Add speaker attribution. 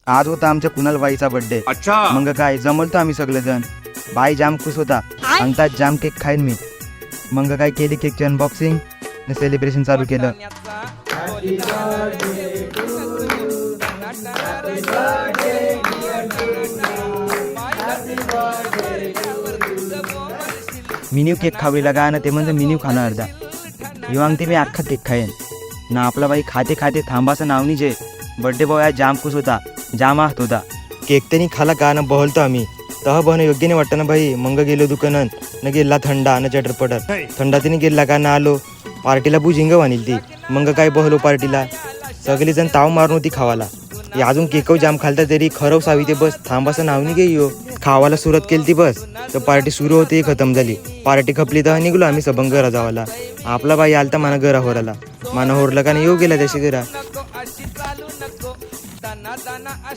Speaker 1: आज होता आमच्या कुणाल बाईचा बर्थडे.
Speaker 2: अच्छा.
Speaker 1: मग काय जमलतो आम्ही सगळेजण. बाई जाम खुश होता. अंगतात जाम केक खाईन मी. मग काय केली केकची अनबॉक्सिंग आणि सेलिब्रेशन चालू केलं. मिन्यू केक खावी लागा ना ते म्हणजे मिन्यू खाणं अर्धा. येवांग ते मी अख्खा केक खाईन ना. आपला बाई खाते खाते थांबाचं नाव नाही जे. बर्थडे बॉय आज जाम खुश होता, जाम आहत होता. केक त्यांनी खाला का ना बहलतो आम्ही. तह बहणं योग्य नाही वाटतं ना भाई. मग गेलो दुकानात न गेला थंडा न चटरपटत. थंडा तिने गेला का ना आलो पार्टीला बुजिंग वानील ती. मग काय बहलो पार्टीला. सगळेजण ताव मारून होती खावाला. हे अजून केकव जाम खालता तरी खरव सावी ते बस थांबाचं नाव नाही गे यो. खावाला सुरुवात केली ती बस तर पार्टी सुरू होती खतम झाली. पार्टी खपली तर निघलो आम्ही सबंग घरा जावाला. आपला बाई आलता माना घरा होराला. माना होरला का नाही येऊ गेला त्याशी घरा.